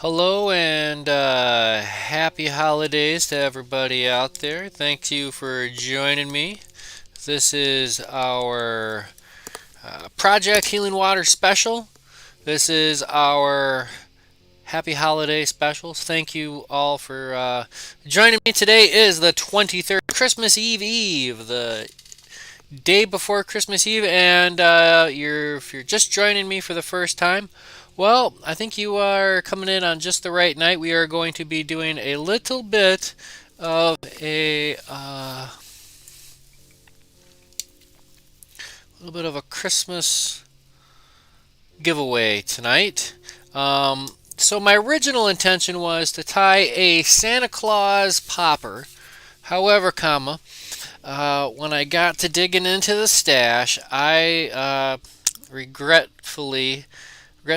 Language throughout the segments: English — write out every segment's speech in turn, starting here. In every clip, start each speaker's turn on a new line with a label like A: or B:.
A: Hello and happy holidays to everybody out there. Thank you for joining me. This is our Project Healing Water special. This is our happy holiday specials. Thank you all for joining me. Today is the 23rd, Christmas Eve, the day before Christmas Eve, and if you're just joining me for the first time, well, I think you are coming in on just the right night. We are going to be doing a of a little bit of a Christmas giveaway tonight. So my original intention was to tie a Santa Claus popper. However, when I got to digging into the stash, I regret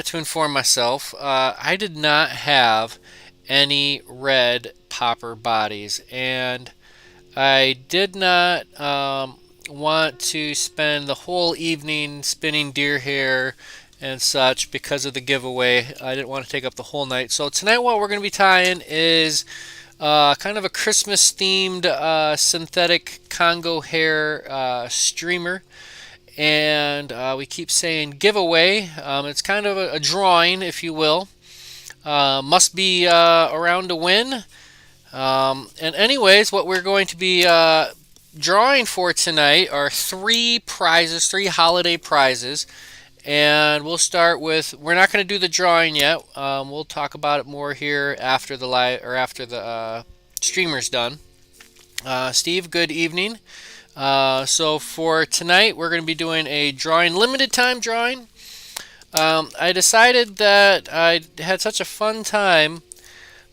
A: to inform myself, I did not have any red popper bodies, and I did not want to spend the whole evening spinning deer hair and such because of the giveaway. I didn't want to take up the whole night. So tonight, what we're going to be tying is kind of a Christmas themed synthetic Congo hair streamer. And we keep saying giveaway. It's kind of a drawing, if you will. Must be around to win. And anyways, what we're going to be drawing for tonight are three holiday prizes. And we'll start with, we're not going to do the drawing yet. We'll talk about it more here after the streamer's done. Steve, good evening. So for tonight, we're going to be doing a limited time drawing. I decided that I had such a fun time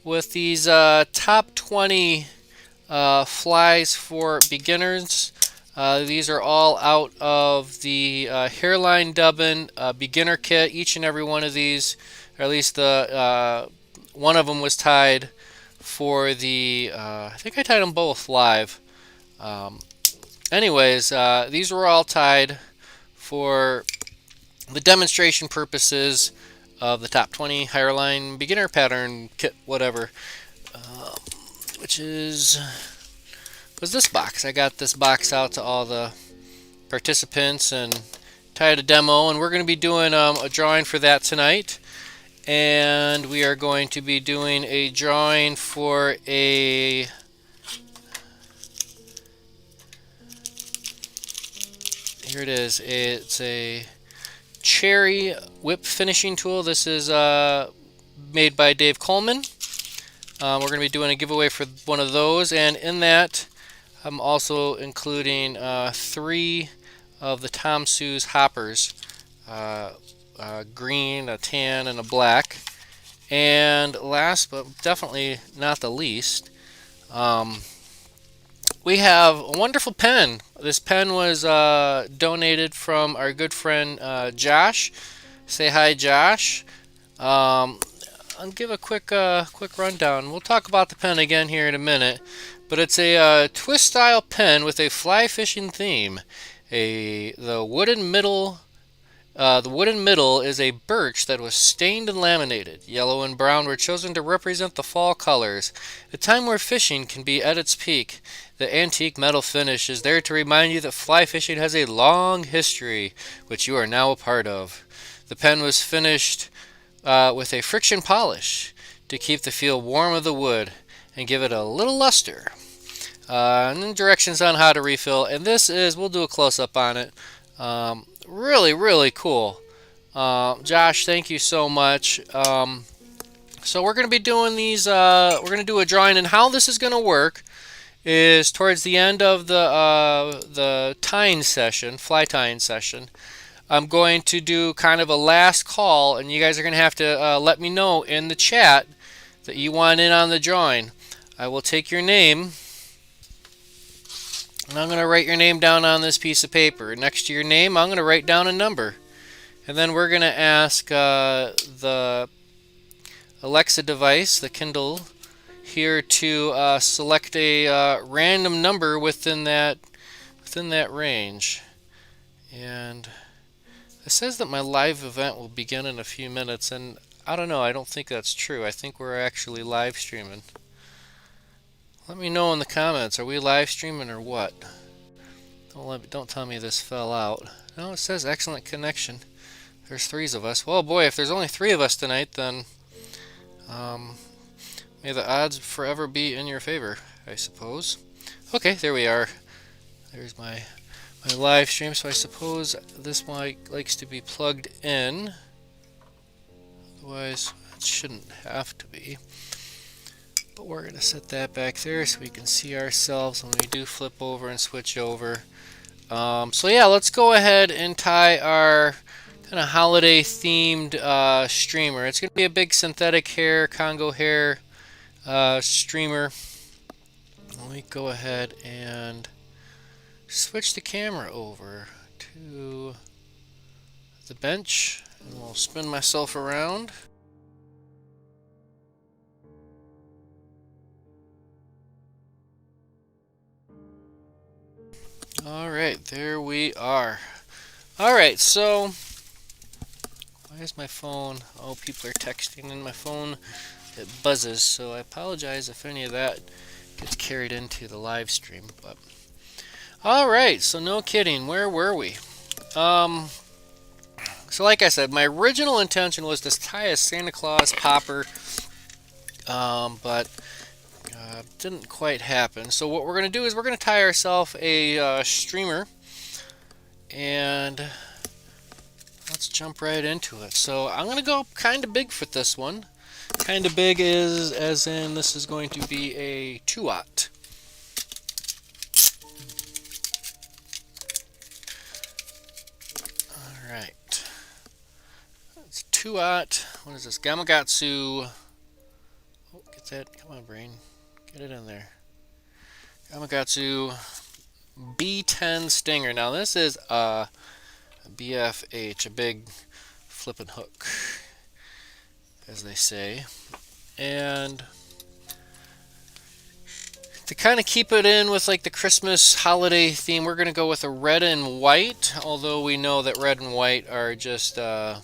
A: with these top 20 flies for beginners. These are all out of the Hairline Dubbin beginner kit. Each and every one of these, or at least one of them was tied for I think I tied them both live. Anyways, these were all tied for the demonstration purposes of the top 20 Hairline beginner pattern kit, whatever, which was this box. I got this box out to all the participants and tied a demo, and we're going to be doing a drawing for that tonight. And we are going to be doing a drawing for here it is. It's a cherry whip finishing tool. This is made by Dave Coleman. We're going to be doing a giveaway for one of those, and in that I'm also including 3 of the Tom Sue's hoppers, a green, a tan, and a black. And last but definitely not the least, we have a wonderful pen. This pen was donated from our good friend Josh. Say hi, Josh. I'll give a quick rundown. We'll talk about the pen again here in a minute, but it's a twist style pen with a fly fishing theme. The wooden middle is a birch that was stained and laminated. Yellow and brown were chosen to represent the fall colors, a time where fishing can be at its peak. The antique metal finish is there to remind you that fly fishing has a long history, which you are now a part of. The pen was finished with a friction polish to keep the feel warm of the wood and give it a little luster. And then directions on how to refill. And we'll do a close-up on it. Really, really cool. Josh, thank you so much. So we're going to be doing these, we're going to do a drawing, and how this is going to work is towards the end of the tying session, fly tying session, I'm going to do kind of a last call, and you guys are going to have to let me know in the chat that you want in on the drawing. I will take your name, and I'm going to write your name down on this piece of paper. Next to your name, I'm going to write down a number. And then we're going to ask the Alexa device, the Kindle, here to select a random number within that range. And it says that my live event will begin in a few minutes, and I don't know. I don't think that's true. I think we're actually live streaming. Let me know in the comments. Are we live streaming or what? Don't tell me this fell out. No, it says excellent connection. There's three of us. Well, boy, if there's only three of us tonight, then um, may the odds forever be in your favor, I suppose. Okay, there we are. There's my live stream. So I suppose this mic likes to be plugged in. Otherwise, it shouldn't have to be. But we're going to set that back there so we can see ourselves when we do flip over and switch over. So yeah, let's go ahead and tie our kind of holiday themed streamer. It's going to be a big synthetic hair, Congo hair streamer. Let me go ahead and switch the camera over to the bench, and we'll spin myself around. Alright, there we are. Alright, so why is my phone? Oh, people are texting and my phone, it buzzes, so I apologize if any of that gets carried into the live stream. But alright, so no kidding, where were we? So like I said, my original intention was to tie a Santa Claus popper, but didn't quite happen. So what we're going to do is we're going to tie ourselves a streamer, and let's jump right into it. So I'm going to go kind of big for this one. Kind of big is as in this is going to be a 2-aught. Alright. It's 2-aught. What is this? Gamakatsu. Oh, get that. Come on, brain. Get it in there. Gamakatsu B10 Stinger. Now this is a BFH, a big flippin' hook, as they say. And to kind of keep it in with like the Christmas holiday theme, we're going to go with a red and white, although we know that red and white are just a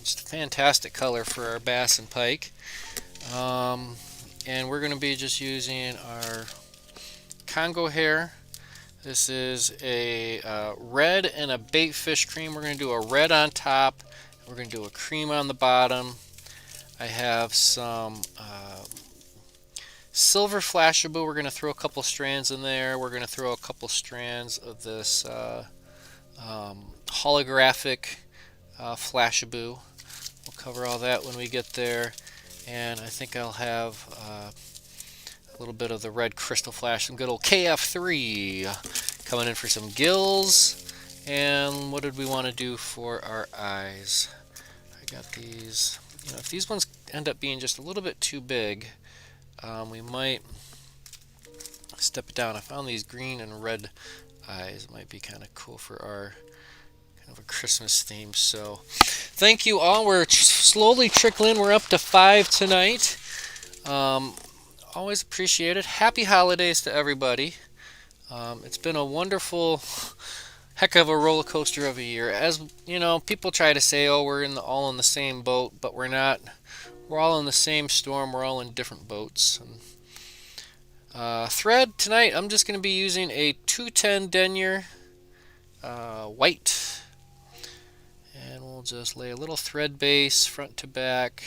A: fantastic color for our bass and pike. And we're going to be just using our Congo hair. This is a red and a bait fish cream. We're going to do a red on top. We're going to do a cream on the bottom. I have some silver Flashaboo. We're going to throw a couple strands in there. We're going to throw a couple strands of this holographic Flashaboo. We'll cover all that when we get there. And I think I'll have a little bit of the red crystal flash, some good old KF3 coming in for some gills. And what did we want to do for our eyes? I got these. You know, if these ones end up being just a little bit too big, we might step it down. I found these green and red eyes. It might be kind of cool for our kind of a Christmas theme. So thank you all. We're slowly trickling. We're up to 5 tonight. Always appreciate it. Happy holidays to everybody. It's been a wonderful, heck of a roller coaster of a year. As you know, people try to say, "Oh, we're all in the same boat," but we're not. We're all in the same storm. We're all in different boats. And, thread tonight, I'm just going to be using a 210 denier white, and we'll just lay a little thread base front to back,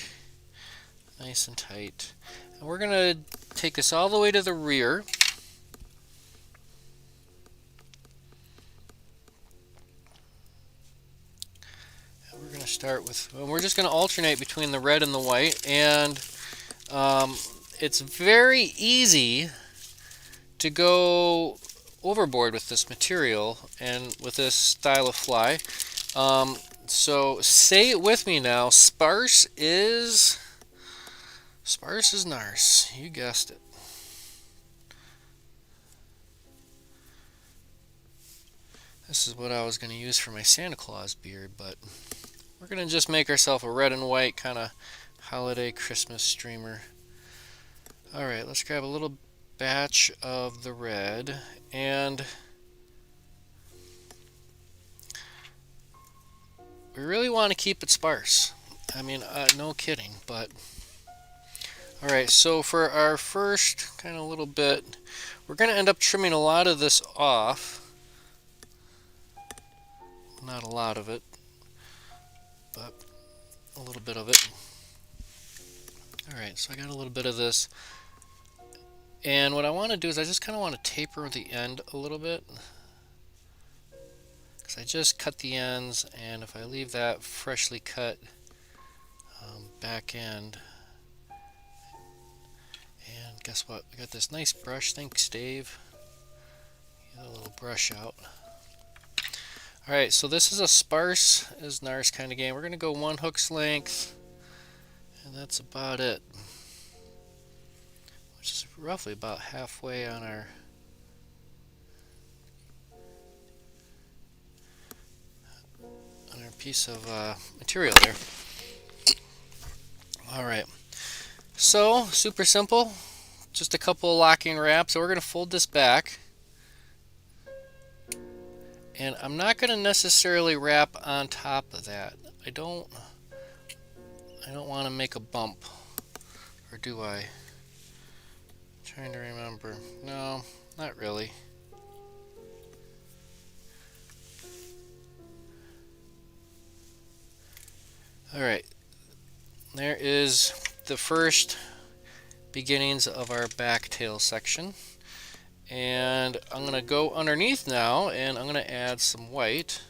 A: nice and tight. And we're going to take this all the way to the rear. And we're going to start with, well, we're just going to alternate between the red and the white. And it's very easy to go overboard with this material and with this style of fly. So say it with me now. Sparse is narce. You guessed it. This is what I was going to use for my Santa Claus beard, but we're going to just make ourselves a red and white kind of holiday Christmas streamer. Alright, let's grab a little batch of the red, and we really want to keep it sparse. I mean, no kidding, but alright, so for our first kind of little bit, we're going to end up trimming a lot of this off. Not a lot of it, but a little bit of it. Alright, so I got a little bit of this. And what I want to do is I just kind of want to taper the end a little bit. Because I just cut the ends, and if I leave that freshly cut back end, and guess what? We got this nice brush. Thanks, Dave. Get a little brush out. Alright, so this is a sparse as NARS kind of game. We're going to go 1 hook's length, and that's about it. Which is roughly about halfway on our piece of material there. Alright, so super simple. Just a couple of locking wraps. So we're going to fold this back. And I'm not going to necessarily wrap on top of that. I don't want to make a bump. Or do I? I'm trying to remember. No, not really. Alright. There is the first beginnings of our back tail section. And I'm going to go underneath now, and I'm going to add some white.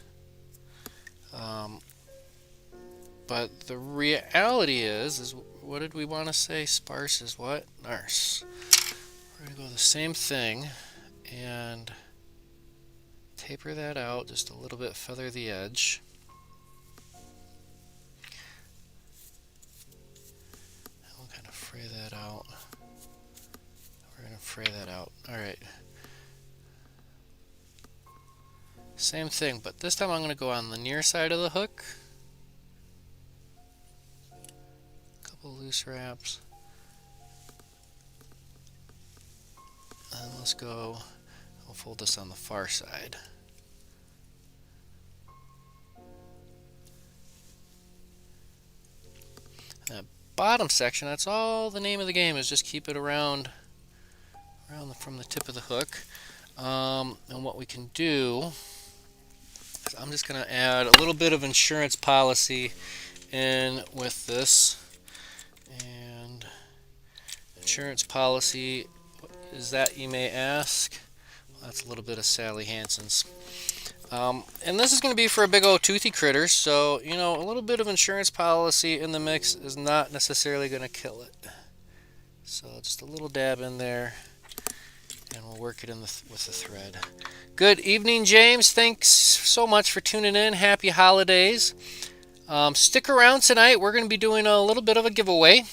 A: But the reality is what did we want to say? Sparse is what? NARS. We're going to go the same thing and taper that out just a little bit, feather the edge. And we'll kind of fray that out. We're going to fray that out. Alright. Same thing, but this time I'm going to go on the near side of the hook. A couple loose wraps. And let's go, we'll fold this on the far side. And that bottom section, that's all the name of the game, is just keep it around from the tip of the hook. And what we can do is I'm just going to add a little bit of insurance policy in with this. And insurance policy, what is that, you may ask? Well, that's a little bit of Sally Hansen's. And this is going to be for a big old toothy critter, so you know, a little bit of insurance policy in the mix is not necessarily going to kill it. So just a little dab in there, and we'll work it in with the thread. Good evening, James. Thanks so much for tuning in. Happy holidays. Stick around tonight. We're going to be doing a little bit of a giveaway.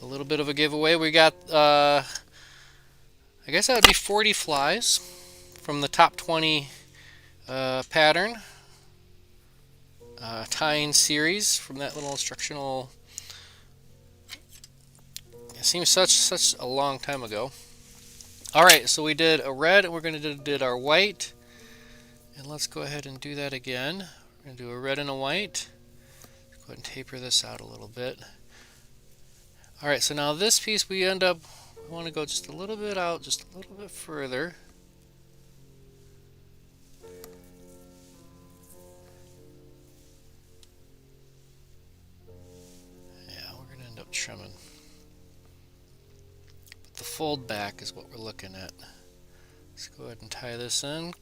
A: We got, I guess that would be 40 flies from the top 20 pattern tying series from that little instructional. It seems such a long time ago. Alright, so we did a red, and we're going to do our white. And let's go ahead and do that again. We're going to do a red and a white. Go ahead and taper this out a little bit. Alright, so now this piece we want to go just a little bit out, just a little bit further. Yeah, we're going to end up trimming. The fold back is what we're looking at. Let's go ahead and tie this in. And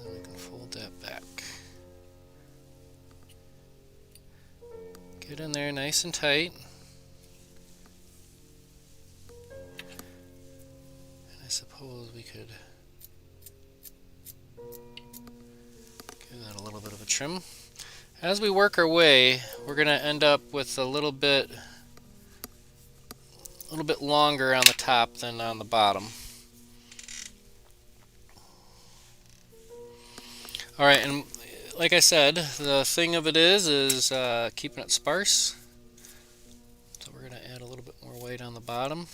A: then we can fold that back. Get in there nice and tight. And I suppose we could give that a little bit of a trim. As we work our way, we're going to end up with a little bit longer on the top than on the bottom. Alright, and like I said, the thing of it is keeping it sparse. So we're going to add a little bit more white on the bottom.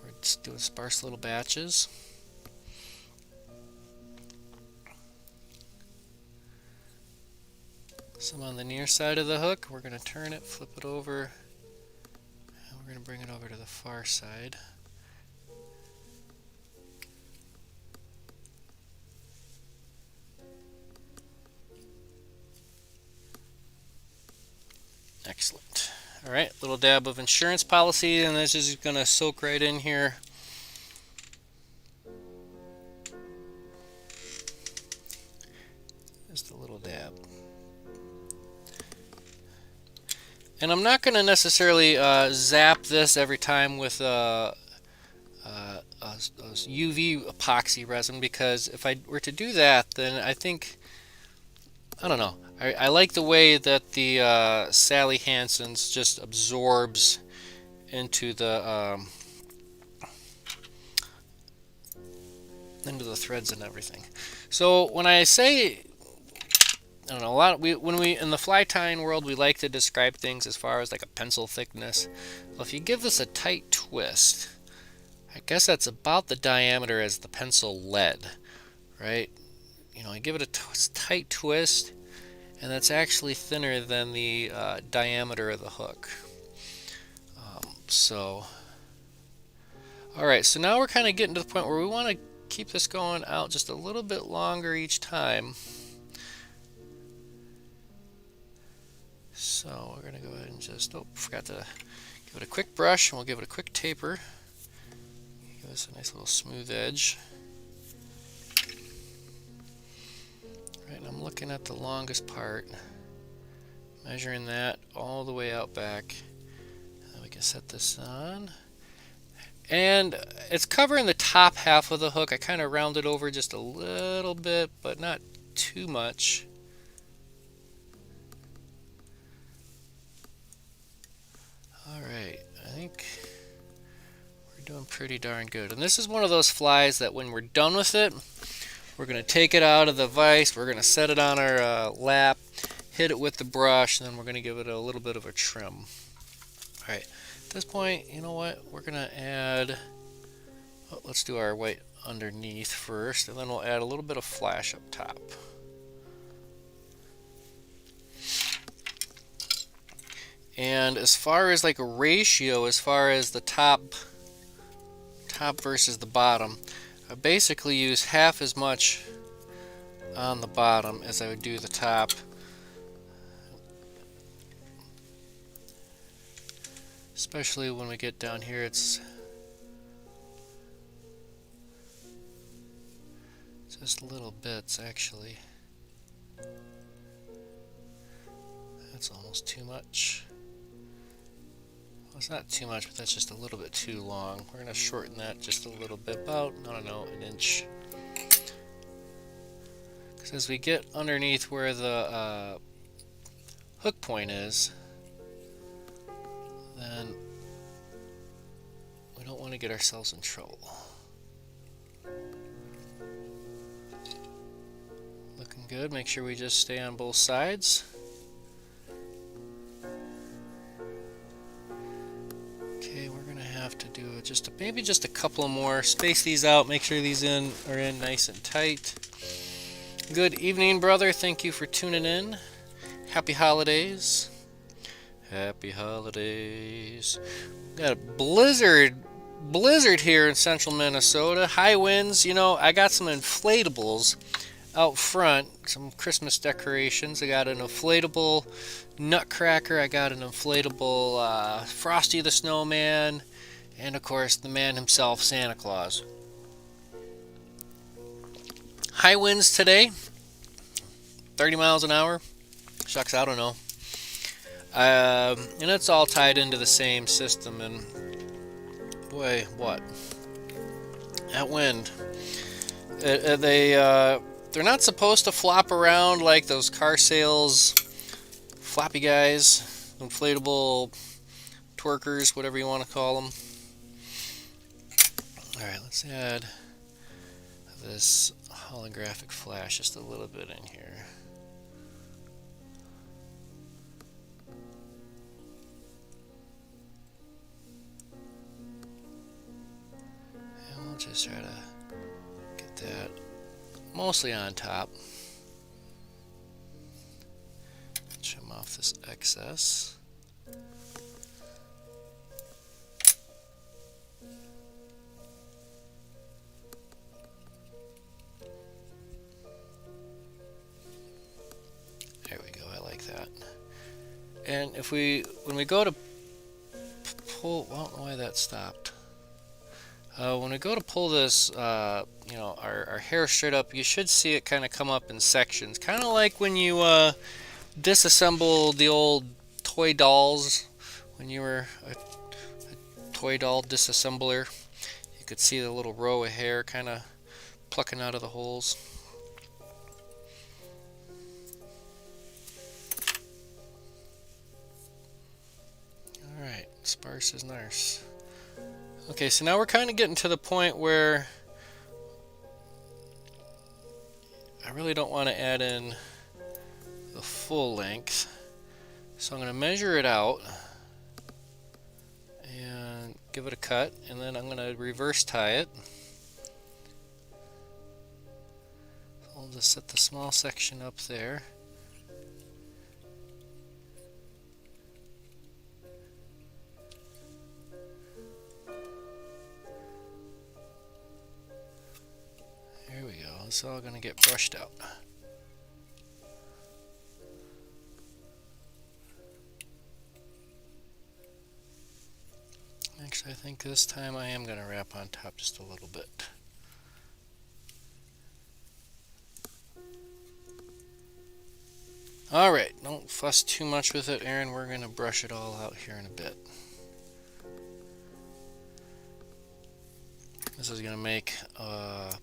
A: We're just doing sparse little batches. some on the near side of the hook. We're going to turn it, flip it over, and we're going to bring it over to the far side. Excellent. All right, little dab of insurance policy, and this is going to soak right in here. Just a little dab. And I'm not going to necessarily zap this every time with UV epoxy resin, because if I were to do that, then I think, I don't know, I like the way that the Sally Hansen's just absorbs into the threads and everything. So when I say, I don't know, when we in the fly tying world, we like to describe things as far as like a pencil thickness. Well, if you give this a tight twist, I guess that's about the diameter as the pencil lead, right? You know, I give it a tight twist, and that's actually thinner than the diameter of the hook. Alright, so now we're kind of getting to the point where we want to keep this going out just a little bit longer each time. So we're going to go ahead and just, forgot to give it a quick brush, and we'll give it a quick taper. Give us a nice little smooth edge. Right, and I'm looking at the longest part, measuring that all the way out back. And we can set this on. And it's covering the top half of the hook. I kind of rounded over just a little bit, but not too much. Alright, I think we're doing pretty darn good. And this is one of those flies that when we're done with it, we're going to take it out of the vise, we're going to set it on our lap, hit it with the brush, and then we're going to give it a little bit of a trim. Alright, at this point, you know what, we're going to add, let's do our white underneath first, and then we'll add a little bit of flash up top. And as far as like a ratio, as far as the top versus the bottom, I basically use half as much on the bottom as I would do the top. Especially when we get down here, it's just little bits actually. That's almost too much. Well, it's not too much, but that's just a little bit too long. We're going to shorten that just a little bit, about, I don't know, an inch. Because as we get underneath where the hook point is, then we don't want to get ourselves in trouble. Looking good. Make sure we just stay on both sides. Okay, we're going to have to do maybe just a couple more. Space these out. Make sure these are in nice and tight. Good evening, brother. Thank you for tuning in. Happy holidays. Happy holidays. Got a blizzard here in central Minnesota. High winds. You know, I got some inflatables out front, some Christmas decorations. I got an inflatable Nutcracker. I got an inflatable Frosty the Snowman, and of course the man himself, Santa Claus. High winds today, 30 miles an hour. Shucks, I don't know. And it's all tied into the same system, and boy, what? That wind. They're not supposed to flop around like those car sales floppy guys, inflatable twerkers, whatever you want to call them. Alright, let's add this holographic flash just a little bit in here. And we'll just try to get that mostly on top. Trim off this excess. There we go, I like that. And when we go to pull, well, I don't know why that stopped. When we go to pull this, you know, our hair straight up, you should see it kind of come up in sections, kind of like when you disassemble the old toy dolls. When you were a toy doll disassembler, you could see the little row of hair kind of plucking out of the holes. Alright, sparse is nice. Okay, so now we're kind of getting to the point where I really don't want to add in the full length. So I'm going to measure it out and give it a cut, and then I'm going to reverse tie it. I'll just set the small section up there. There we go. It's all going to get brushed out. Actually, I think this time I am going to wrap on top just a little bit. Alright, don't fuss too much with it, Aaron. We're going to brush it all out here in a bit. This is going to make a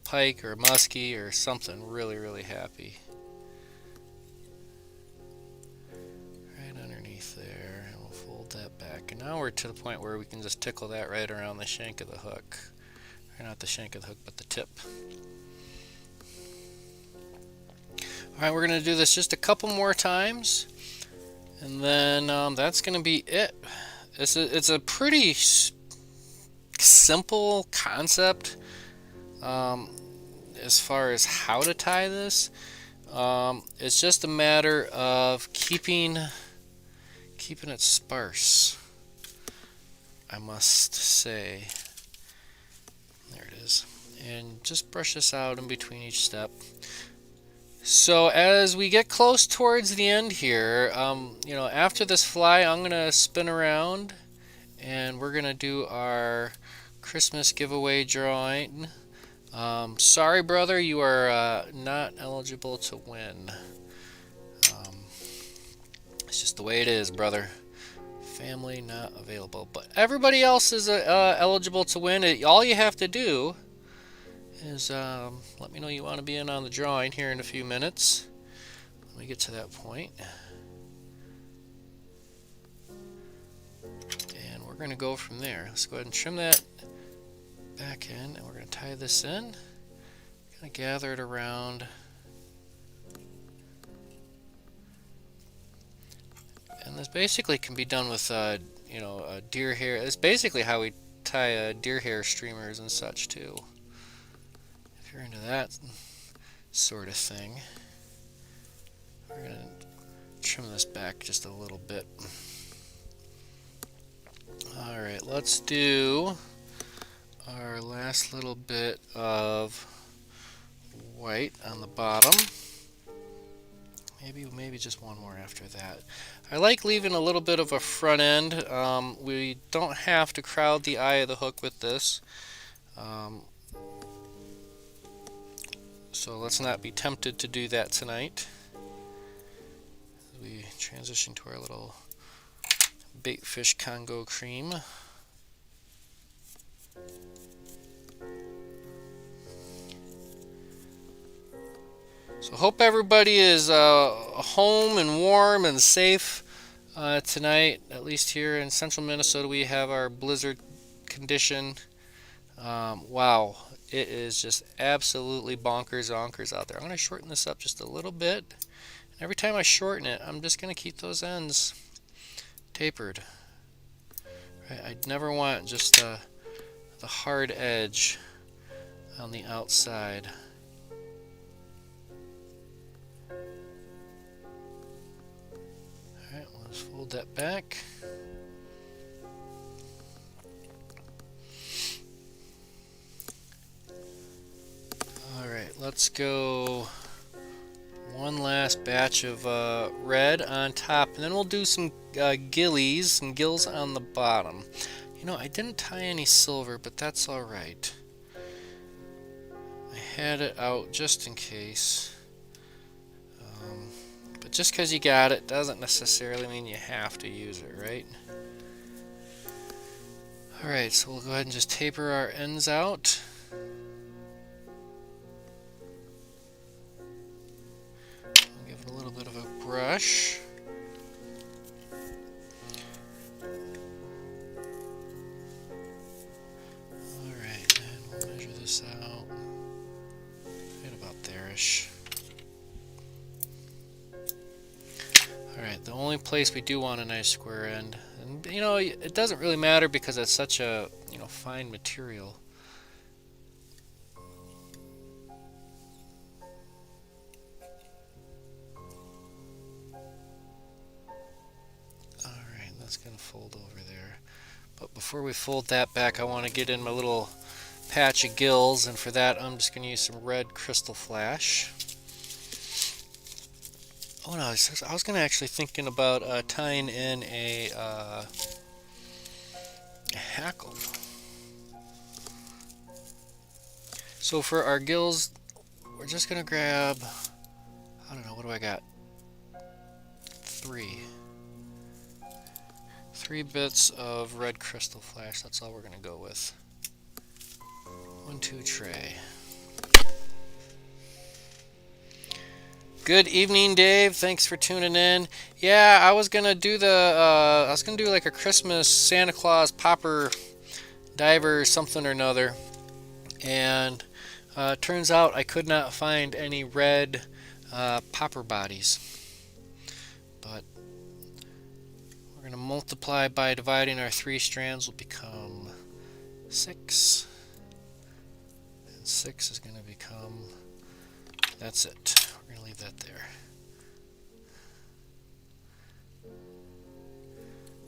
A: pike or a muskie or something really, really happy. Right underneath there, and we'll fold that back. And now we're to the point where we can just tickle that right around the shank of the hook. Or not the shank of the hook, but the tip. Alright, we're going to do this just a couple more times, and then that's going to be it. It's a pretty simple concept as far as how to tie this. It's just a matter of keeping it sparse, I must say. There it is. And just brush this out in between each step. So as we get close towards the end here, you know, after this fly, I'm going to spin around and we're going to do our Christmas giveaway drawing. Sorry, brother, you are not eligible to win. It's just the way it is, brother. Family not available. But everybody else is eligible to win. All you have to do is let me know you want to be in on the drawing here in a few minutes when we get to that point. And we're going to go from there. Let's go ahead and trim that back in, and we're going to tie this in. Kind of gather it around. And this basically can be done with you know, deer hair. It's basically how we tie deer hair streamers and such too. If you're into that sort of thing. We're going to trim this back just a little bit. Alright, let's do our last little bit of white on the bottom. Maybe just one more after that. I like leaving a little bit of a front end. We don't have to crowd the eye of the hook with this. So let's not be tempted to do that tonight. We transition to our little bait fish Congo cream. So hope everybody is home and warm and safe tonight. At least here in central Minnesota, we have our blizzard condition. Wow, it is just absolutely bonkers out there. I'm going to shorten this up just a little bit. And every time I shorten it, I'm just going to keep those ends tapered. Right? I never want just the hard edge on the outside. Fold that back. Alright, let's go one last batch of red on top, and then we'll do some gillies and gills on the bottom. You know, I didn't tie any silver, but that's alright. I had it out just in case. But just because you got it doesn't necessarily mean you have to use it, right? Alright, so we'll go ahead and just taper our ends out. Give it a little bit of a brush. Alright, and we'll measure this out right about there-ish. Alright, the only place we do want a nice square end, and you know, it doesn't really matter because it's such a, you know, fine material. Alright, that's going to fold over there. But before we fold that back, I want to get in my little patch of gills, and for that I'm just going to use some red crystal flash. Oh no, I was going to actually thinking about tying in a hackle. So for our gills, we're just going to grab, I don't know, what do I got? Three bits of red crystal flash. That's all we're going to go with. 1, 2 tray. Good evening, Dave. Thanks for tuning in. Yeah, I was gonna do like a Christmas Santa Claus popper diver something or another, and turns out I could not find any red popper bodies. But we're gonna multiply by dividing our 3 strands will become 6, and 6 is gonna become, that's it. We're going to leave that there.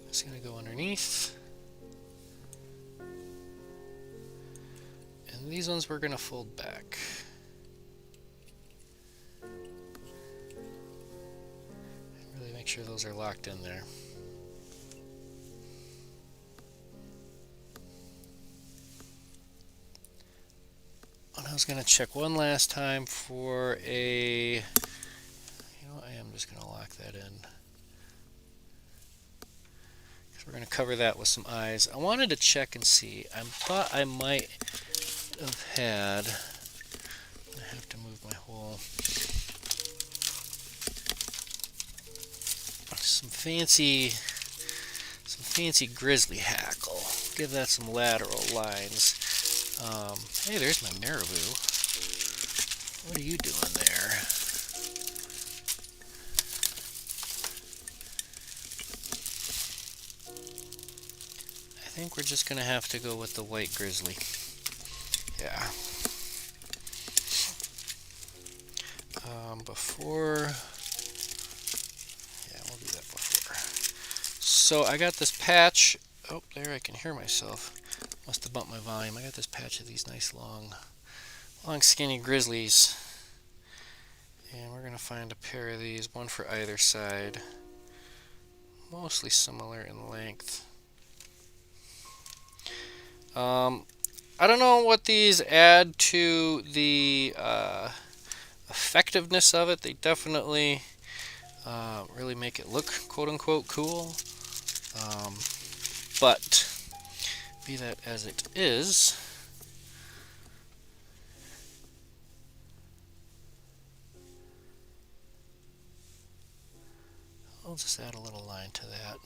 A: It's going to go underneath. And these ones we're going to fold back. Really make sure those are locked in there. And I was going to check one last time for a, you know, I am just going to lock that in. Because we're going to cover that with some eyes. I wanted to check and see. I thought I might have had, I have to move my whole, some fancy grizzly hackle. Give that some lateral lines. Hey, there's my marabou. What are you doing there? I think we're just going to have to go with the white grizzly. Yeah. We'll do that before. So I got this patch. Oh, there, I can hear myself. Must have bumped my volume. I got this patch of these nice long skinny grizzlies. And we're going to find a pair of these, one for either side. Mostly similar in length. I don't know what these add to the effectiveness of it. They definitely really make it look quote-unquote cool. But be that as it is, I'll just add a little line to that.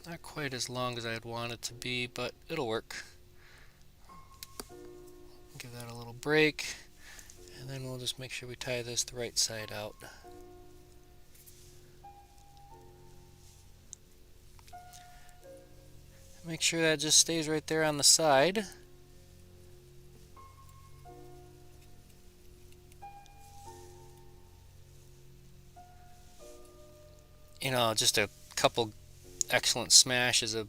A: Not quite as long as I'd want it to be, but it'll work. Give that a little break, and then we'll just make sure we tie this the right side out. Make sure that just stays right there on the side. just a couple excellent smashes of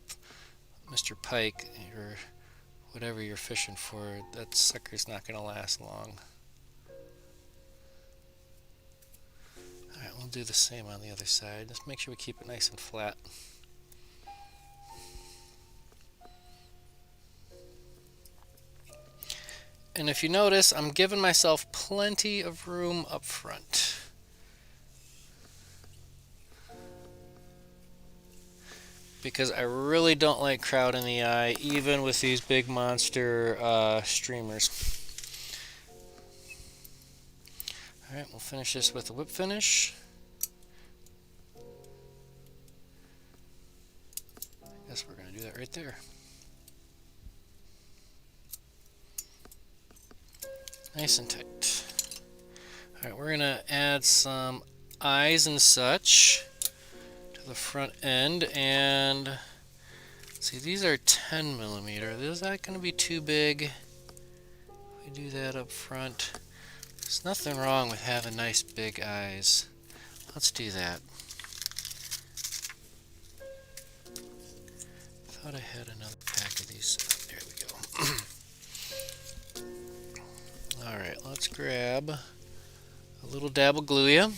A: Mr. Pike or whatever you're fishing for, that sucker's not going to last long. Alright, we'll do the same on the other side. Just make sure we keep it nice and flat. And if you notice, I'm giving myself plenty of room up front. Because I really don't like crowding the eye, even with these big monster streamers. Alright, we'll finish this with a whip finish. I guess we're going to do that right there. Nice and tight. Alright, we're going to add some eyes and such to the front end, and see, these are 10 millimeter. Is that going to be too big? If we do that up front, there's nothing wrong with having nice big eyes. Let's do that. Thought I had another pack of these. There we go. Alright, let's grab a little dab of Glue-Ya.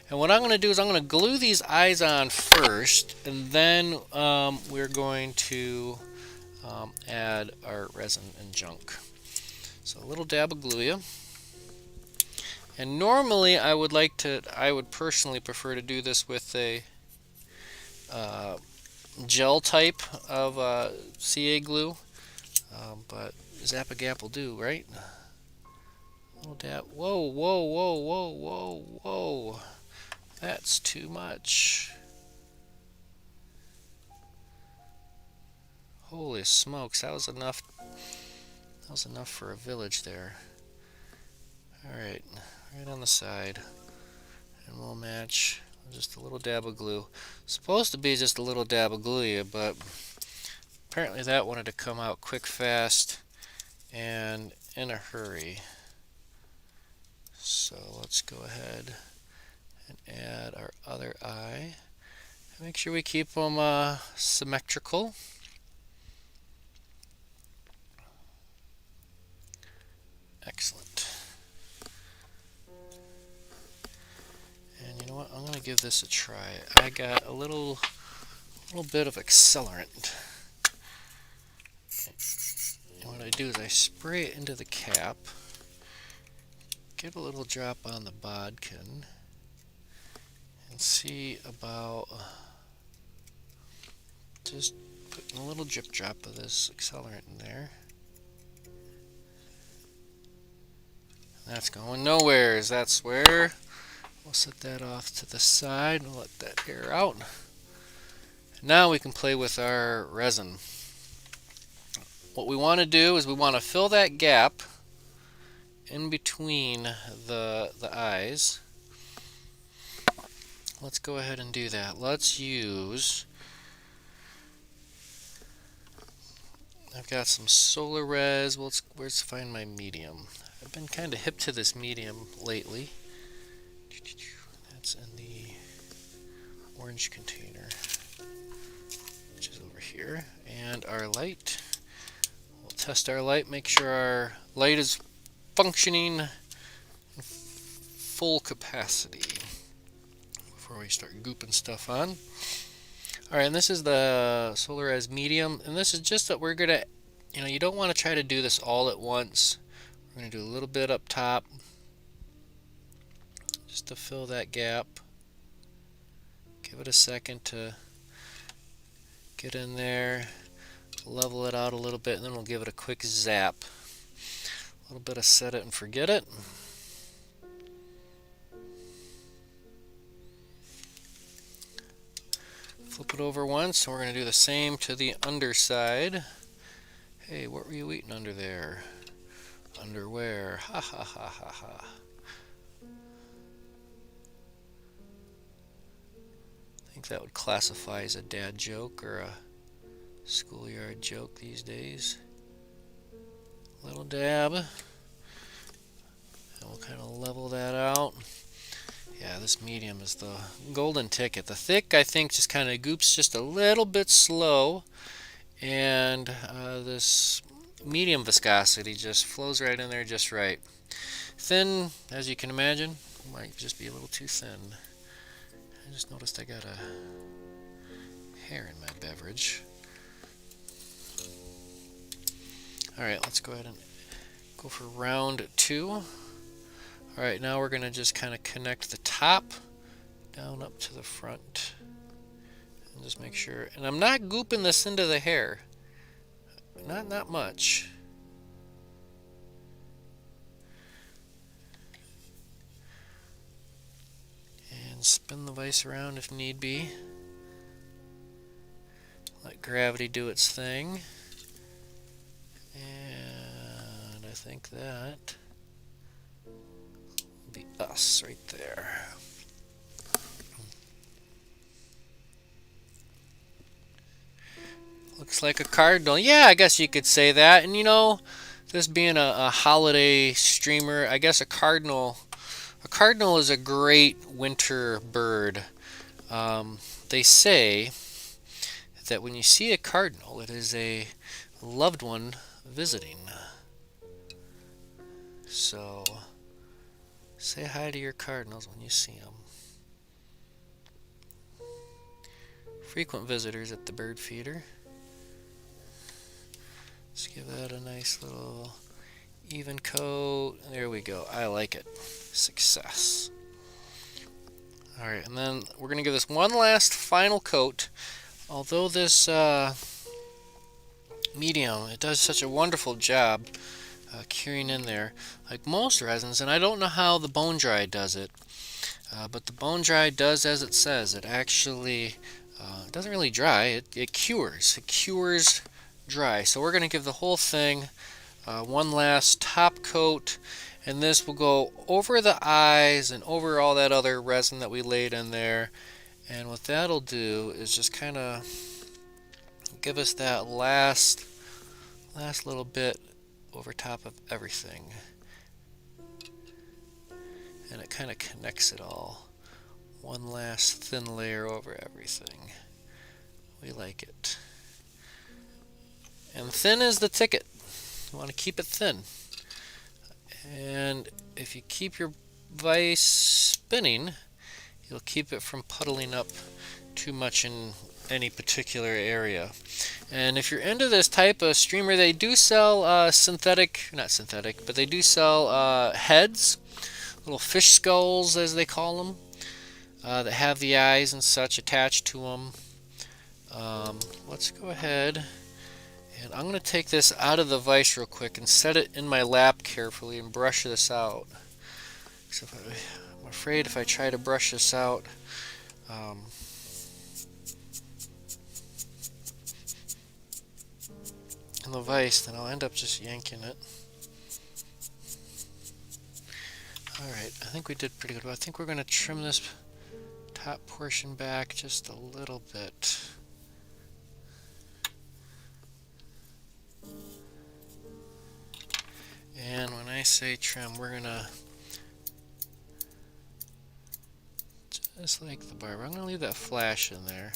A: And what I'm going to do is I'm going to glue these eyes on first, and then we're going to add our resin and junk. So a little dab of Glue-Ya. And normally I would personally prefer to do this with a gel type of CA glue, but Zap-A-Gap will do, right? Little dab. Whoa, whoa, whoa, whoa, whoa, whoa. That's too much. Holy smokes, that was enough. That was enough for a village there. Alright, right on the side. And we'll match just a little dab of glue. Supposed to be just a little dab of glue, but apparently that wanted to come out quick, fast, and in a hurry. So let's go ahead and add our other eye. Make sure we keep them symmetrical. Excellent. And you know what? I'm going to give this a try. I got a little bit of accelerant. And what I do is I spray it into the cap. Get a little drop on the bodkin. And see about just putting a little drip drop of this accelerant in there. That's going nowheres, that's where. We'll set that off to the side and let that air out. Now we can play with our resin. What we want to do is we want to fill that gap in between the eyes. Let's go ahead and do that. Let's use, I've got some solar res. Well, where's to find my medium? I've been kind of hip to this medium lately. That's in the orange container, which is over here. And our light. We'll test our light, make sure our light is functioning in full capacity before we start gooping stuff on. Alright, and this is the Solar Res medium, and this is just that we're gonna, you don't want to try to do this all at once. We're gonna do a little bit up top just to fill that gap. Give it a second to get in there, level it out a little bit, and then we'll give it a quick zap. A little bit of set it and forget it. Flip it over once, and we're going to do the same to the underside. Hey, what were you eating under there? Underwear. Ha ha ha ha ha. I think that would classify as a dad joke or a schoolyard joke these days. Little dab. And we'll kind of level that out. Yeah, this medium is the golden ticket. The thick, I think, just kind of goops just a little bit slow, and this medium viscosity just flows right in there just right. Thin, as you can imagine, might just be a little too thin. I just noticed I got a hair in my beverage. Alright, let's go ahead and go for round 2. Alright, now we're going to just kind of connect the top down up to the front. And just make sure. And I'm not gooping this into the hair. Not much. And spin the vise around if need be. Let gravity do its thing. And I think that will be us right there. Looks like a cardinal. Yeah, I guess you could say that. And you know, this being a holiday streamer, I guess a cardinal is a great winter bird. They say that when you see a cardinal, it is a loved one visiting. So say hi to your cardinals when you see them. Frequent visitors at the bird feeder. Let's give that a nice little even coat. There we go. I like it. Success. Alright, and then we're going to give this one last final coat. Although this medium, it does such a wonderful job curing in there, like most resins, and I don't know how the bone dry does it, but the bone dry does as it says. It actually it doesn't really dry, it cures. It cures dry. So we're going to give the whole thing one last top coat, and this will go over the eyes and over all that other resin that we laid in there. And what that'll do is just kind of give us that last little bit over top of everything. And it kind of connects it all. One last thin layer over everything. We like it. And thin is the ticket. You want to keep it thin. And if you keep your vise spinning, you'll keep it from puddling up too much in any particular area. And if you're into this type of streamer, they do sell not synthetic, but they do sell heads, little fish skulls as they call them, that have the eyes and such attached to them. Let's go ahead, and I'm going to take this out of the vise real quick and set it in my lap carefully and brush this out. So I'm afraid if I try to brush this out, in the vise, then I'll end up just yanking it. Alright, I think we did pretty good. I think we're going to trim this top portion back just a little bit. And when I say trim, we're going to, just like the barber, I'm going to leave that flash in there.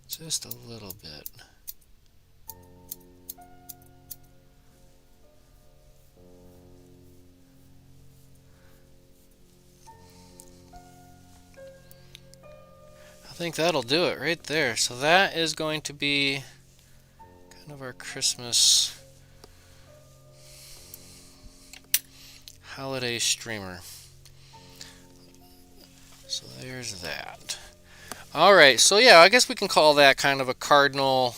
A: Just a little bit. I think that'll do it right there. So that is going to be kind of our Christmas holiday streamer. So there's that. Alright, so yeah, I guess we can call that kind of a cardinal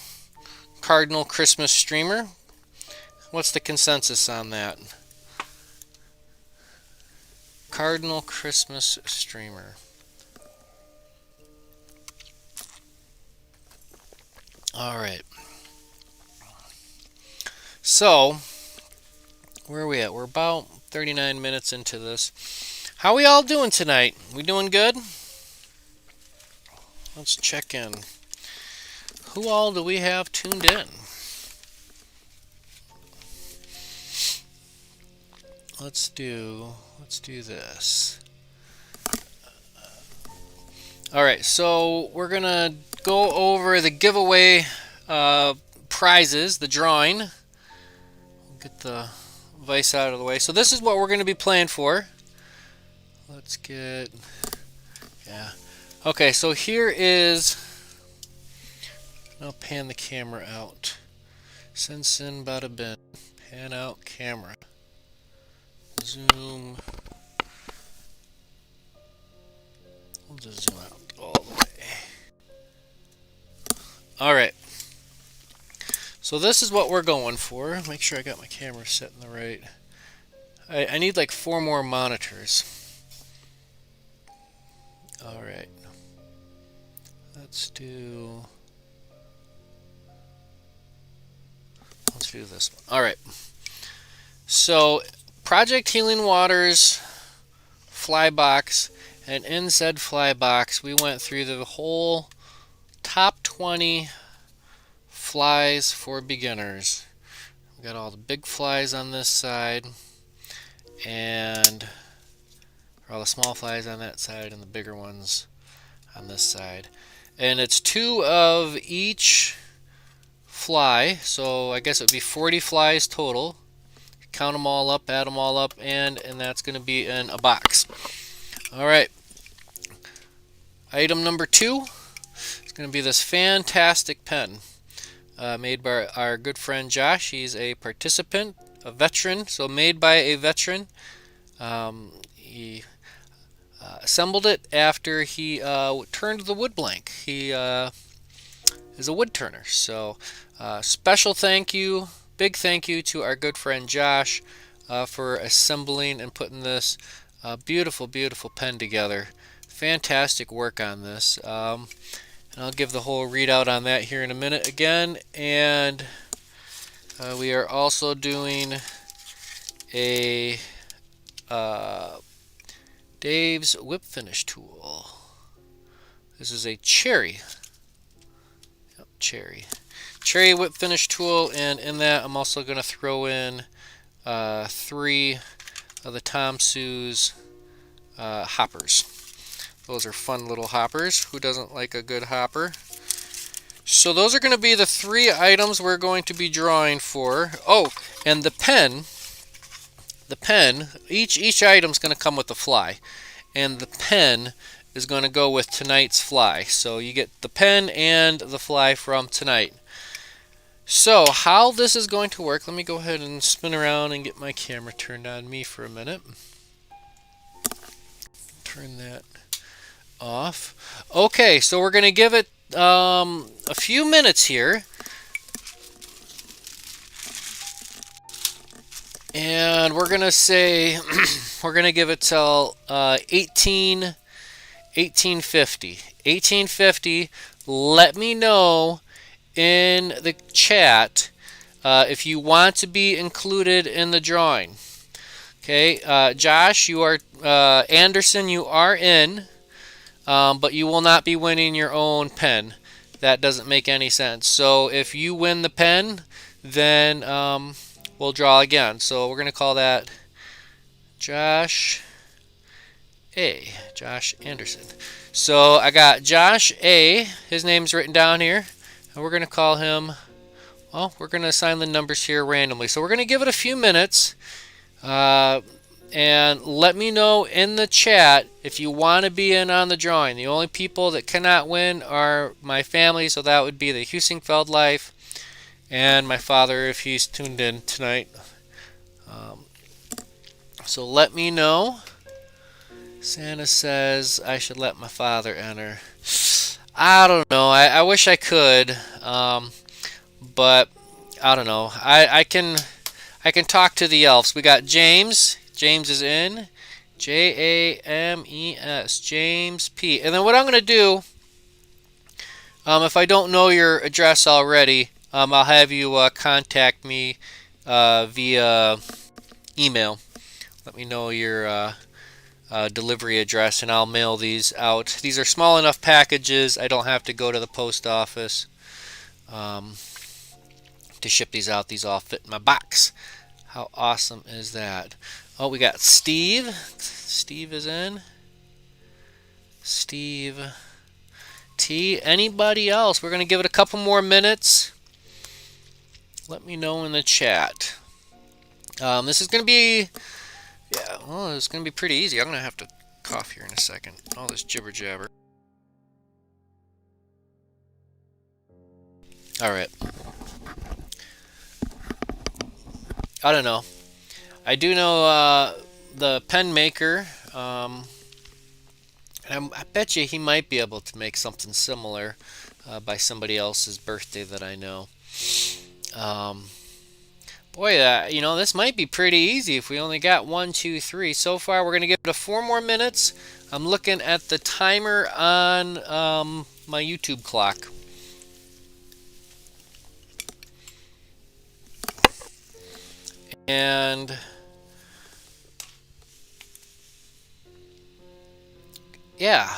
A: Christmas streamer. What's the consensus on that? Cardinal Christmas streamer. Alright. So, where are we at? We're about 39 minutes into this. How we all doing tonight? We doing good? Let's check in. Who all do we have tuned in? let's do this. All right, so we're gonna go over the giveaway prizes, the drawing. Get the vise out of the way. So this is what we're gonna be playing for. Let's get, yeah. Okay, so here is, I'll pan the camera out. Sin bada bin. Pan out camera. Zoom. We'll just zoom out all the way. Alright. So this is what we're going for. Make sure I got my camera set in the right. I need like 4 more monitors. Alright. Let's do this one. Alright. So Project Healing Waters fly box, and in said fly box we went through the whole top 20 flies for beginners. We got all the big flies on this side and all the small flies on that side and the bigger ones on this side. And it's 2 of each fly, so I guess it would be 40 flies total. Count them all up, add them all up, and that's going to be in a box. Alright. Item number 2 is going to be this fantastic pen made by our good friend Josh. He's a participant, a veteran, so made by a veteran. He assembled it after he turned the wood blank. He is a wood turner. So special thank you, big thank you to our good friend Josh for assembling and putting this beautiful, beautiful pen together. Fantastic work on this. And I'll give the whole readout on that here in a minute again. And we are also doing a Dave's whip finish tool. This is a cherry. Yep, cherry whip finish tool, and in that I'm also going to throw in 3 of the Tom Sue's hoppers. Those are fun little hoppers. Who doesn't like a good hopper? So those are going to be the 3 items we're going to be drawing for. Oh, and the pen, each item's going to come with a fly, and the pen is going to go with tonight's fly. So you get the pen and the fly from tonight. So how this is going to work, let me go ahead and spin around and get my camera turned on me for a minute. Turn that off. Okay, so we're going to give it a few minutes here. And we're going to say, we're going to give it till 1850. 1850, let me know in the chat if you want to be included in the drawing. Okay, Josh, you are, Anderson, you are in, but you will not be winning your own pen. That doesn't make any sense. So if you win the pen, then we'll draw again. So we're going to call that Josh A. Josh Anderson. So I got Josh A. His name's written down here. And we're going to call him, well, we're going to assign the numbers here randomly. So we're going to give it a few minutes. And let me know in the chat if you want to be in on the drawing. The only people that cannot win are my family. So that would be the Husingfeld Life and my father if he's tuned in tonight. So let me know. Santa says I should let my father enter. I don't know. I wish I could, but I don't know. I can talk to the elves. We got James. James is in. James. James P. And then what I'm going to do, if I don't know your address already, I'll have you contact me via email. Let me know your delivery address, and I'll mail these out. These are small enough packages. I don't have to go to the post office to ship these out. These all fit in my box. How awesome is that? Oh, we got Steve. Steve is in. Steve T. Anybody else? We're going to give it a couple more minutes. Let me know in the chat. This is going to be, yeah, well, it's going to be pretty easy. I'm going to have to cough here in a second. All this jibber jabber. All right. I don't know. I do know the pen maker. I bet you he might be able to make something similar by somebody else's birthday that I know. Boy, this might be pretty easy if we only got 1, 2, 3. So far, we're going to give it 4 more minutes. I'm looking at the timer on my YouTube clock. And yeah.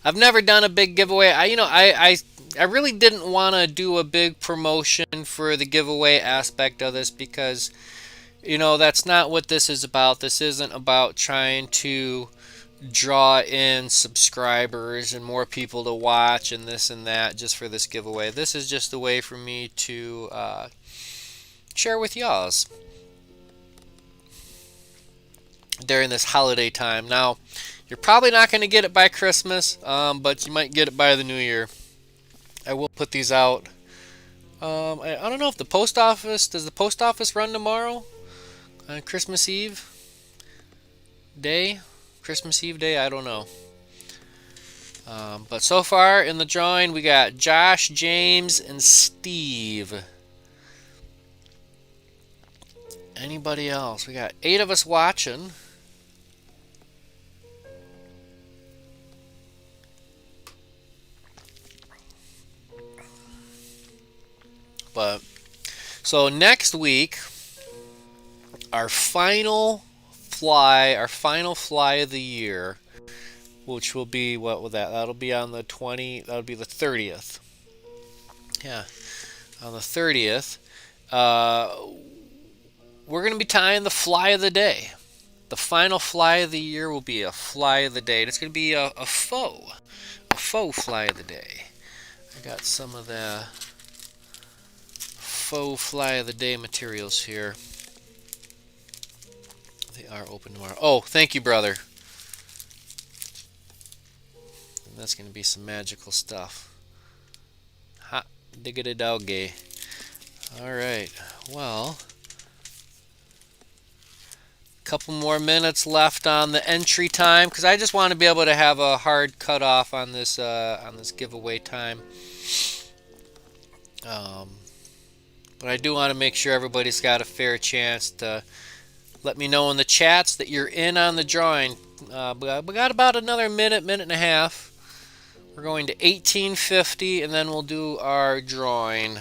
A: I've never done a big giveaway. I really didn't want to do a big promotion for the giveaway aspect of this because that's not what this is about. This isn't about trying to draw in subscribers and more people to watch and this and that just for this giveaway. This is just a way for me to share with y'all during this holiday time. Now, you're probably not going to get it by Christmas, but you might get it by the New Year. I will put these out. I don't know if the post office, does the post office run tomorrow? On Christmas Eve day? Christmas Eve day? I don't know. But so far in the drawing, we got Josh, James, and Steve. Anybody else? We got 8 of us watching. But so next week, our final fly of the year, which will be, what will that'll be on the 30th. Yeah, on the 30th. We're going to be tying the fly of the day. The final fly of the year will be a fly of the day. And it's going to be a faux fly of the day. I got some of the faux fly of the day materials here. They are open tomorrow. Oh, thank you, brother. And that's going to be some magical stuff. Hot diggity doggy. All right. Well, couple more minutes left on the entry time because I just want to be able to have a hard cutoff on this giveaway time. But I do want to make sure everybody's got a fair chance to let me know in the chats that you're in on the drawing. We got about another minute and a half. We're going to 1850 and then we'll do our drawing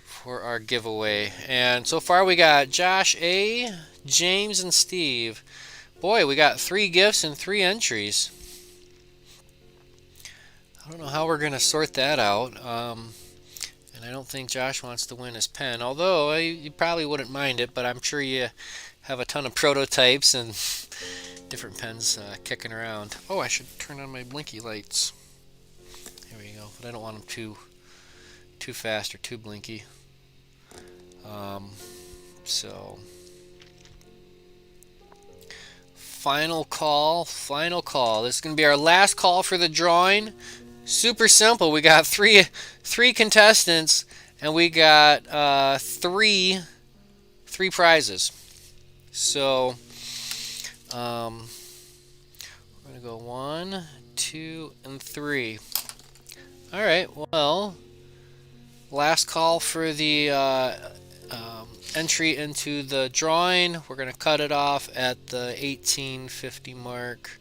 A: for our giveaway. And so far we got Josh A, James, and Steve. Boy, we got 3 gifts and 3 entries. I don't know how we're going to sort that out. And I don't think Josh wants to win his pen, although you probably wouldn't mind it, but I'm sure you have a ton of prototypes and different pens kicking around. Oh, I should turn on my blinky lights. There we go, but I don't want them too fast or too blinky. So final call. This is going to be our last call for the drawing. Super simple. We got three contestants, and we got three prizes. So we're gonna go 1, 2, and 3. All right. Well, last call for the entry into the drawing. We're gonna cut it off at the 1850 mark.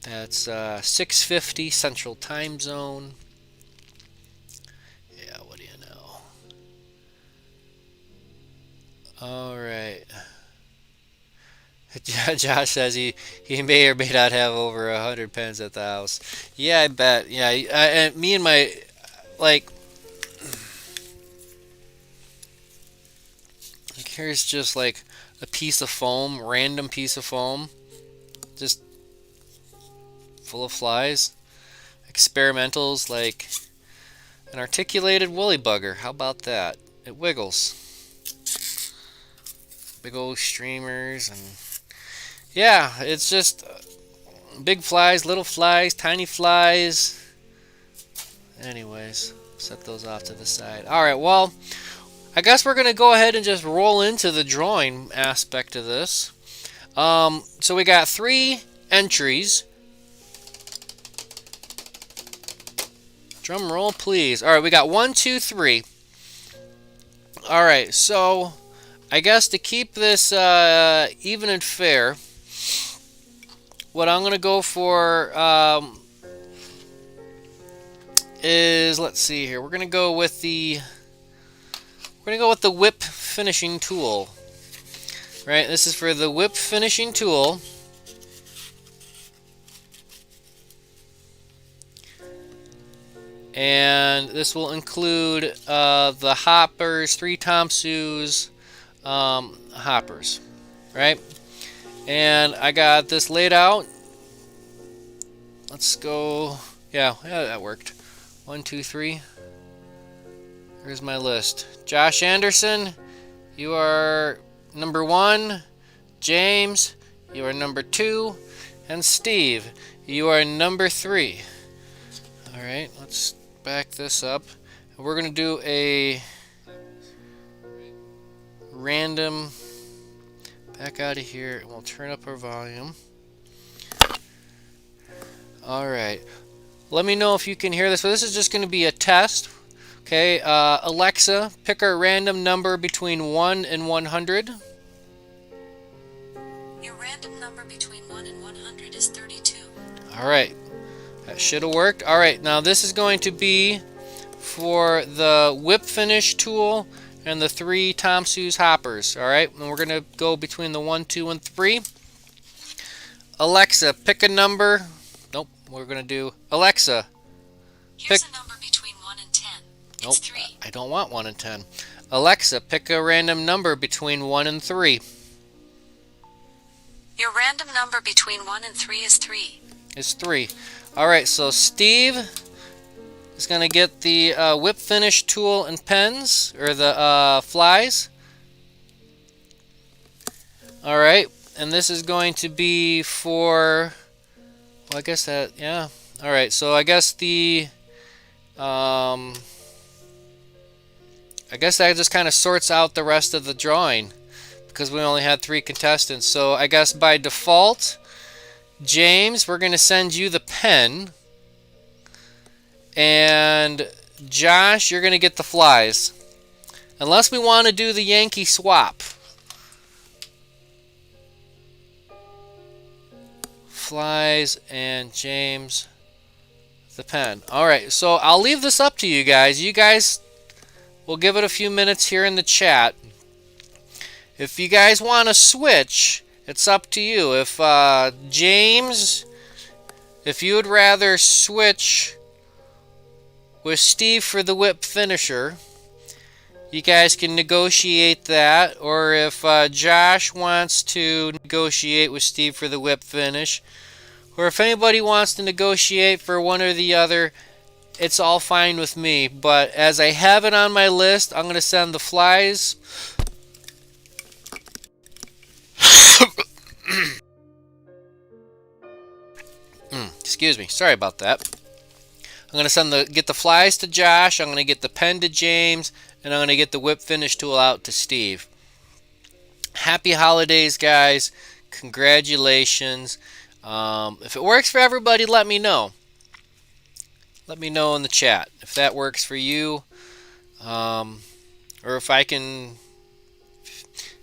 A: That's 6:50 Central Time Zone. Yeah, what do you know? All right. Josh says he may or may not have over 100 pens at the house. Yeah, I bet. Yeah, and me and my, like, Here's just like a piece of foam, random piece of foam, just full of flies. Experimentals like an articulated woolly bugger. How about that? It wiggles. Big old streamers, and yeah, it's just big flies, little flies, tiny flies. Anyways, set those off to the side. Alright, well, I guess we're going to go ahead and just roll into the drawing aspect of this. So we got 3 entries. Drum roll, please. Alright, we got 1, 2, 3. Alright, so I guess to keep this even and fair, what I'm going to go for is, let's see here, we're going to go with the whip finishing tool. Right, this is for the whip finishing tool. And this will include the hoppers, 3 Tom Sue's hoppers, right? And I got this laid out. Let's go. Yeah, that worked. 1, 2, 3. Here's my list. Josh Anderson, you are number 1. James, you are number 2. And Steve, you are number 3. All right, let's back this up. We're going to do a random, back out of here, and we'll turn up our volume. All right, let me know if you can hear this. So this is just going to be a test. Okay, Alexa, pick a random number between 1 and 100.
B: Your random number between 1 and 100 is 32.
A: All right. That should have worked. Alright, now this is going to be for the whip finish tool and the 3 Tom Sue's hoppers. Alright, and we're going to go between the 1, 2, and 3. Alexa, pick a number. Nope, we're going to do Alexa.
B: Here's a number between 1 and 10. It's
A: Nope,
B: 3.
A: I don't want 1 and 10. Alexa, pick a random number between 1 and 3.
B: Your random number between 1 and 3 is 3.
A: It's 3. Alright, so Steve is going to get the whip finish tool and pens, or the flies. Alright, and this is going to be for, well, I guess that, yeah. Alright, so I guess the, I guess that just kind of sorts out the rest of the drawing, because we only had 3 contestants. So I guess by default, James, we're going to send you the pen. And Josh, you're going to get the flies. Unless we want to do the Yankee swap. Flies and James, the pen. Alright, so I'll leave this up to you guys. You guys will give it a few minutes here in the chat. If you guys want to switch, it's up to you. If James, if you would rather switch with Steve for the whip finisher, you guys can negotiate that. Or if Josh wants to negotiate with Steve for the whip finish, or if anybody wants to negotiate for one or the other, it's all fine with me. But as I have it on my list, I'm going to send the flies. Excuse me. Sorry about that. I'm going to get the flies to Josh. I'm going to get the pen to James. And I'm going to get the whip finish tool out to Steve. Happy holidays, guys. Congratulations. If it works for everybody, let me know. Let me know in the chat if that works for you. Or if I can...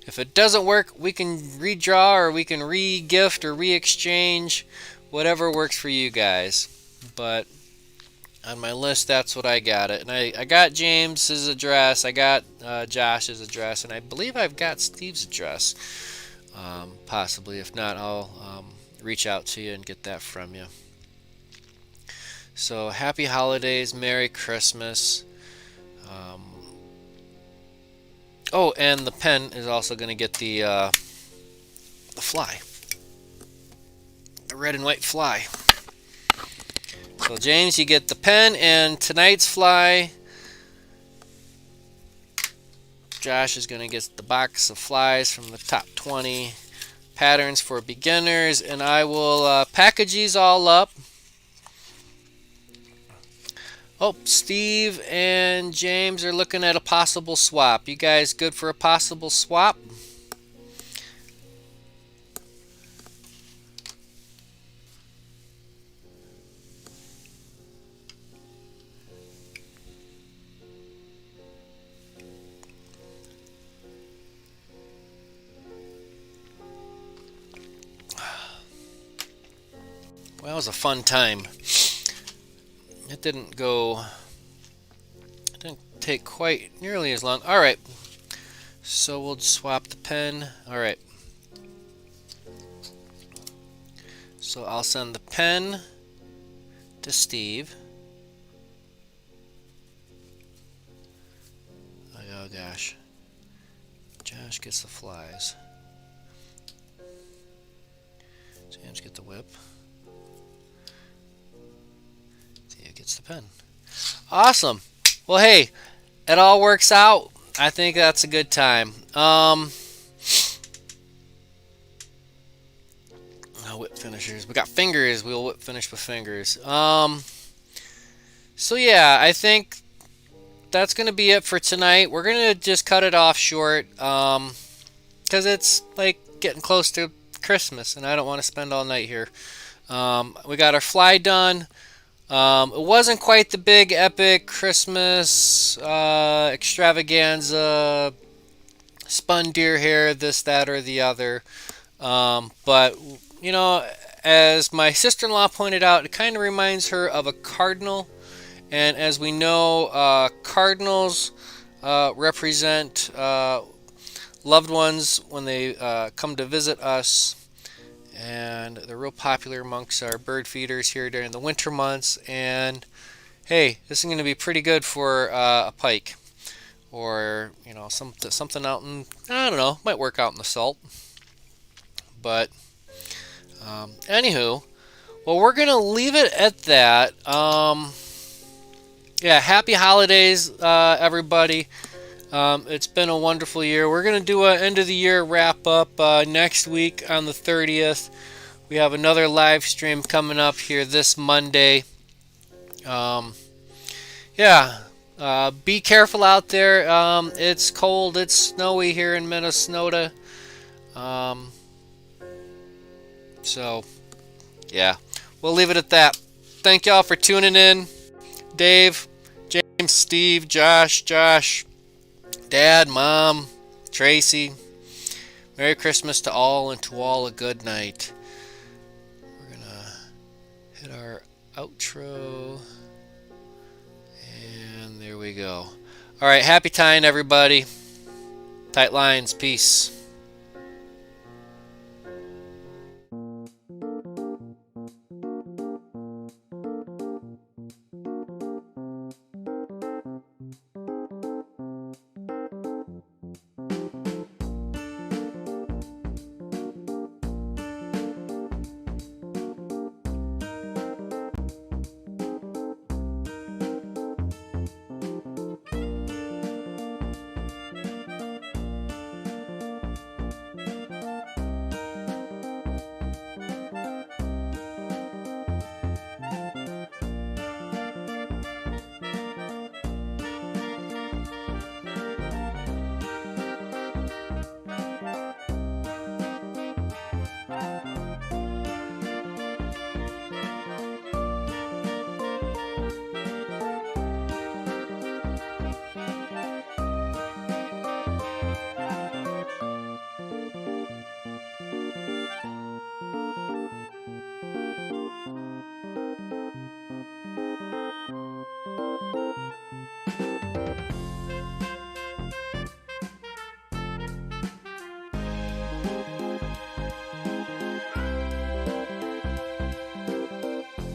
A: If it doesn't work, we can redraw or we can re-gift or re-exchange. Whatever works for you guys. But on my list, that's what I got it. And I got James's address. I got Josh's address. And I believe I've got Steve's address. Possibly. If not, I'll reach out to you and get that from you. So, happy holidays. Merry Christmas. Oh, and the pen is also going to get the fly, the red and white fly. So James, you get the pen and tonight's fly. Josh is going to get the box of flies from the top 20 patterns for beginners, and I will package these all up. Oh, Steve and James are looking at a possible swap. You guys good for a possible swap? Well, it was a fun time. It didn't take quite nearly as long. All right, so we'll swap the pen. All right, so I'll send the pen to Steve. Oh gosh, Josh gets the flies. James gets the whip. Theo gets the pen. Awesome. Well, hey, it all works out. I think that's a good time. Whip finishers. We got fingers. We'll whip finish with fingers. So yeah, I think that's gonna be it for tonight. We're gonna just cut it off short, because it's like getting close to Christmas, and I don't want to spend all night here. We got our fly done. It wasn't quite the big epic Christmas extravaganza, spun deer hair, this, that, or the other. But you know, as my sister-in-law pointed out, it kind of reminds her of a cardinal. And as we know, cardinals represent loved ones when they come to visit us. And they're real popular amongst our bird feeders here during the winter months. And hey, this is going to be pretty good for a pike, or you know, something out in, I don't know, might work out in the salt. But anywho, well, we're gonna leave it at that. Yeah, happy holidays, everybody. It's been a wonderful year. We're going to do an end of the year wrap up next week on the 30th. We have another live stream coming up here this Monday. Yeah, be careful out there. It's cold, it's snowy here in Minnesota. So, yeah, we'll leave it at that. Thank y'all for tuning in. Dave, James, Steve, Josh, Dad, Mom, Tracy. Merry Christmas to all, and to all a good night. We're going to hit our outro. And there we go. All right, happy tying, everybody. Tight lines. Peace.